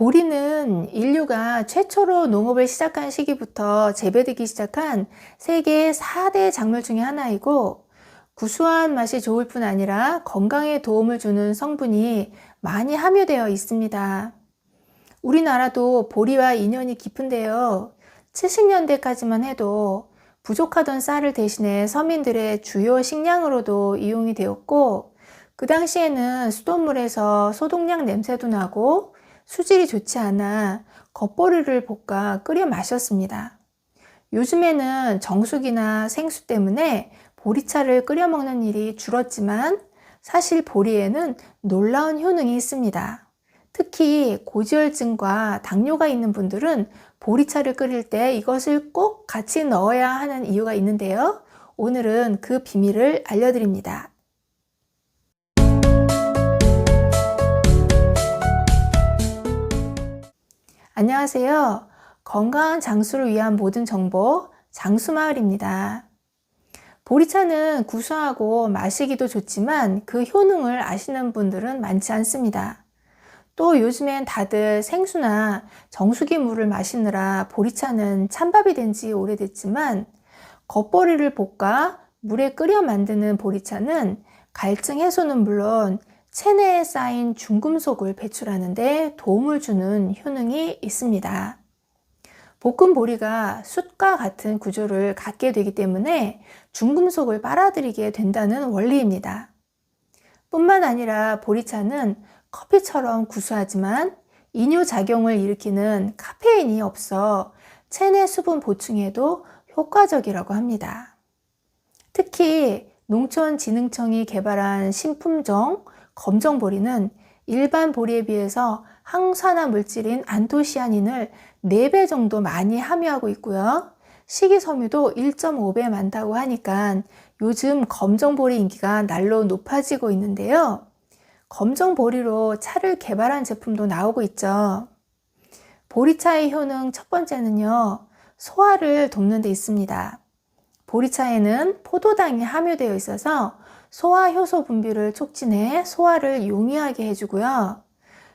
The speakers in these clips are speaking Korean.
보리는 인류가 최초로 농업을 시작한 시기부터 재배되기 시작한 세계 4대 작물 중에 하나이고, 구수한 맛이 좋을 뿐 아니라 건강에 도움을 주는 성분이 많이 함유되어 있습니다. 우리나라도 보리와 인연이 깊은데요. 70년대까지만 해도 부족하던 쌀을 대신해 서민들의 주요 식량으로도 이용이 되었고, 그 당시에는 수돗물에서 소독약 냄새도 나고 수질이 좋지 않아 겉보리를 볶아 끓여 마셨습니다. 요즘에는 정수기나 생수 때문에 보리차를 끓여 먹는 일이 줄었지만 사실 보리에는 놀라운 효능이 있습니다. 특히 고지혈증과 당뇨가 있는 분들은 보리차를 끓일 때 이것을 꼭 같이 넣어야 하는 이유가 있는데요. 오늘은 그 비밀을 알려드립니다. 안녕하세요. 건강한 장수를 위한 모든 정보, 장수마을입니다. 보리차는 구수하고 마시기도 좋지만 그 효능을 아시는 분들은 많지 않습니다. 또 요즘엔 다들 생수나 정수기 물을 마시느라 보리차는 찬밥이 된 지 오래됐지만, 겉보리를 볶아 물에 끓여 만드는 보리차는 갈증 해소는 물론 체내에 쌓인 중금속을 배출하는 데 도움을 주는 효능이 있습니다. 볶은 보리가 숯과 같은 구조를 갖게 되기 때문에 중금속을 빨아들이게 된다는 원리입니다. 뿐만 아니라 보리차는 커피처럼 구수하지만 이뇨작용을 일으키는 카페인이 없어 체내 수분 보충에도 효과적이라고 합니다. 특히 농촌진흥청이 개발한 신품종 검정보리는 일반 보리에 비해서 항산화 물질인 안토시아닌을 4배 정도 많이 함유하고 있고요. 식이섬유도 1.5배 많다고 하니까 요즘 검정보리 인기가 날로 높아지고 있는데요. 검정보리로 차를 개발한 제품도 나오고 있죠. 보리차의 효능 첫 번째는요, 소화를 돕는 데 있습니다. 보리차에는 포도당이 함유되어 있어서 소화 효소 분비를 촉진해 소화를 용이하게 해주고요.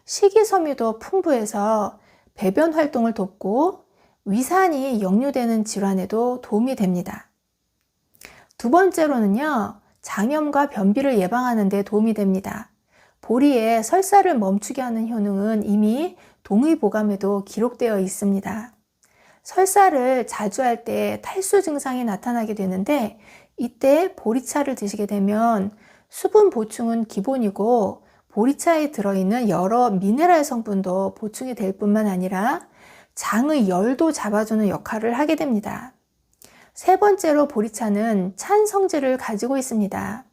식이섬유도 풍부해서 배변 활동을 돕고 위산이 역류되는 질환에도 도움이 됩니다. 두 번째로는요, 장염과 변비를 예방하는 데 도움이 됩니다. 보리에 설사를 멈추게 하는 효능은 이미 동의보감에도 기록되어 있습니다. 설사를 자주 할 때 탈수 증상이 나타나게 되는데, 이때 보리차를 드시게 되면 수분 보충은 기본이고 보리차에 들어있는 여러 미네랄 성분도 보충이 될 뿐만 아니라 장의 열도 잡아주는 역할을 하게 됩니다. 세 번째로 보리차는 찬 성질을 가지고 있습니다.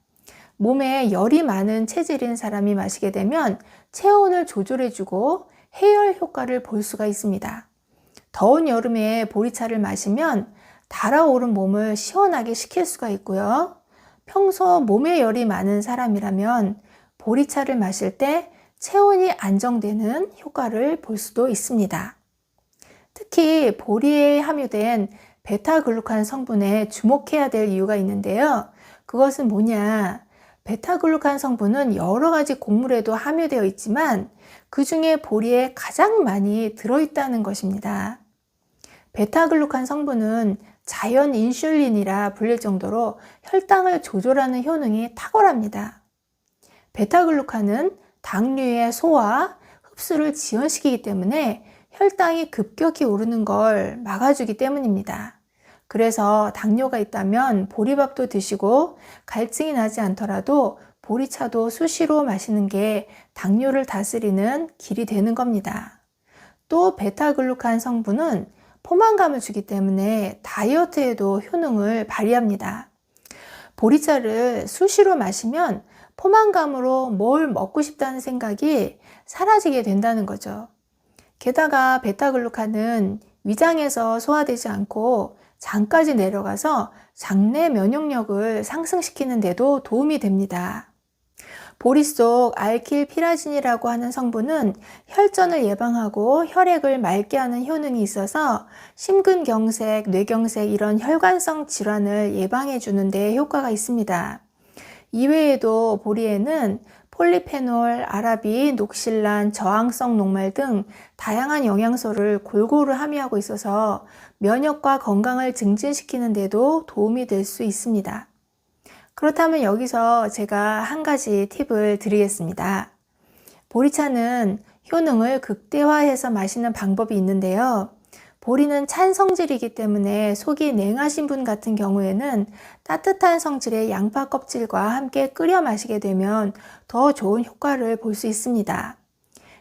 몸에 열이 많은 체질인 사람이 마시게 되면 체온을 조절해주고 해열 효과를 볼 수가 있습니다. 더운 여름에 보리차를 마시면 달아오른 몸을 시원하게 식힐 수가 있고요. 평소 몸에 열이 많은 사람이라면 보리차를 마실 때 체온이 안정되는 효과를 볼 수도 있습니다. 특히 보리에 함유된 베타글루칸 성분에 주목해야 될 이유가 있는데요. 그것은 뭐냐? 베타글루칸 성분은 여러 가지 곡물에도 함유되어 있지만 그 중에 보리에 가장 많이 들어있다는 것입니다. 베타글루칸 성분은 자연 인슐린이라 불릴 정도로 혈당을 조절하는 효능이 탁월합니다. 베타글루칸은 당류의 소화, 흡수를 지연시키기 때문에 혈당이 급격히 오르는 걸 막아주기 때문입니다. 그래서 당뇨가 있다면 보리밥도 드시고 갈증이 나지 않더라도 보리차도 수시로 마시는 게 당뇨를 다스리는 길이 되는 겁니다. 또 베타글루칸 성분은 포만감을 주기 때문에 다이어트에도 효능을 발휘합니다. 보리차를 수시로 마시면 포만감으로 뭘 먹고 싶다는 생각이 사라지게 된다는 거죠. 게다가 베타글루칸은 위장에서 소화되지 않고 장까지 내려가서 장내 면역력을 상승시키는 데도 도움이 됩니다. 보리 속 알킬피라진이라고 하는 성분은 혈전을 예방하고 혈액을 맑게 하는 효능이 있어서 심근경색, 뇌경색 이런 혈관성 질환을 예방해 주는 데 효과가 있습니다. 이외에도 보리에는 폴리페놀, 아라비, 녹실란, 저항성 녹말 등 다양한 영양소를 골고루 함유하고 있어서 면역과 건강을 증진시키는 데도 도움이 될 수 있습니다. 그렇다면 여기서 제가 한 가지 팁을 드리겠습니다. 보리차는 효능을 극대화해서 마시는 방법이 있는데요. 보리는 찬 성질이기 때문에 속이 냉하신 분 같은 경우에는 따뜻한 성질의 양파 껍질과 함께 끓여 마시게 되면 더 좋은 효과를 볼 수 있습니다.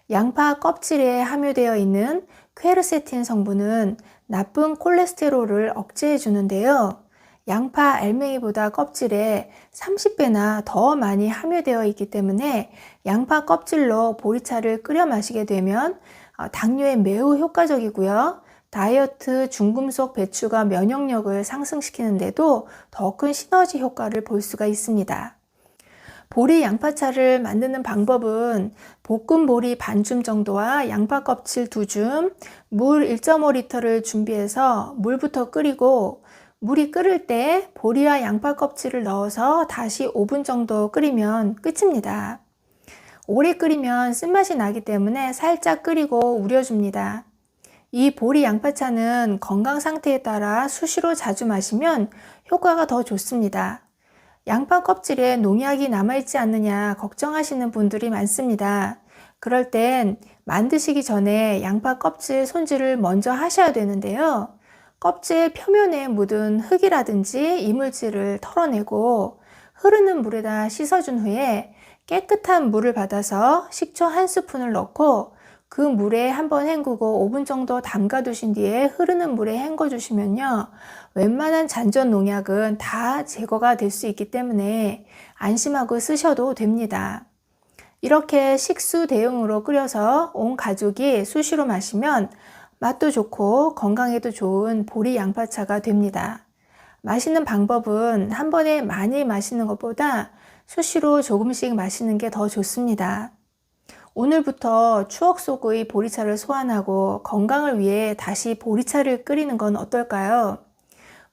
양파 껍질에 함유되어 있는 퀘르세틴 성분은 나쁜 콜레스테롤을 억제해 주는데요. 양파 알맹이보다 껍질에 30배나 더 많이 함유되어 있기 때문에 양파 껍질로 보리차를 끓여 마시게 되면 당뇨에 매우 효과적이고요. 다이어트, 중금속 배출과 면역력을 상승시키는 데도 더 큰 시너지 효과를 볼 수가 있습니다. 보리 양파차를 만드는 방법은 볶은 보리 반줌 정도와 양파 껍질 2줌, 물 1.5리터를 준비해서 물부터 끓이고 물이 끓을 때 보리와 양파 껍질을 넣어서 다시 5분 정도 끓이면 끝입니다. 오래 끓이면 쓴맛이 나기 때문에 살짝 끓이고 우려줍니다. 이 보리 양파차는 건강 상태에 따라 수시로 자주 마시면 효과가 더 좋습니다. 양파 껍질에 농약이 남아있지 않느냐 걱정하시는 분들이 많습니다. 그럴 땐 만드시기 전에 양파 껍질 손질을 먼저 하셔야 되는데요. 껍질 표면에 묻은 흙이라든지 이물질을 털어내고 흐르는 물에다 씻어준 후에 깨끗한 물을 받아서 식초 1스푼을 넣고 그 물에 한번 헹구고 5분 정도 담가 두신 뒤에 흐르는 물에 헹궈 주시면요. 웬만한 잔존 농약은 다 제거가 될 수 있기 때문에 안심하고 쓰셔도 됩니다. 이렇게 식수 대용으로 끓여서 온 가족이 수시로 마시면 맛도 좋고 건강에도 좋은 보리 양파차가 됩니다. 마시는 방법은 한 번에 많이 마시는 것보다 수시로 조금씩 마시는 게 더 좋습니다. 오늘부터 추억 속의 보리차를 소환하고 건강을 위해 다시 보리차를 끓이는 건 어떨까요?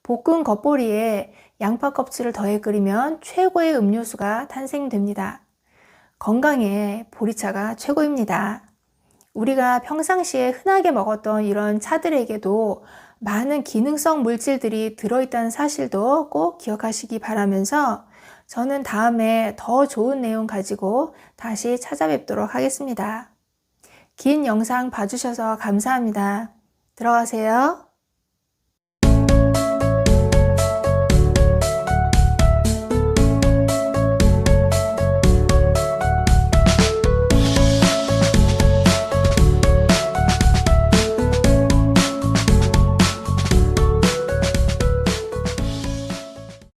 볶은 겉보리에 양파 껍질을 더해 끓이면 최고의 음료수가 탄생됩니다. 건강에 보리차가 최고입니다. 우리가 평상시에 흔하게 먹었던 이런 차들에게도 많은 기능성 물질들이 들어있다는 사실도 꼭 기억하시기 바라면서 저는 다음에 더 좋은 내용 가지고 다시 찾아뵙도록 하겠습니다. 긴 영상 봐주셔서 감사합니다. 들어가세요.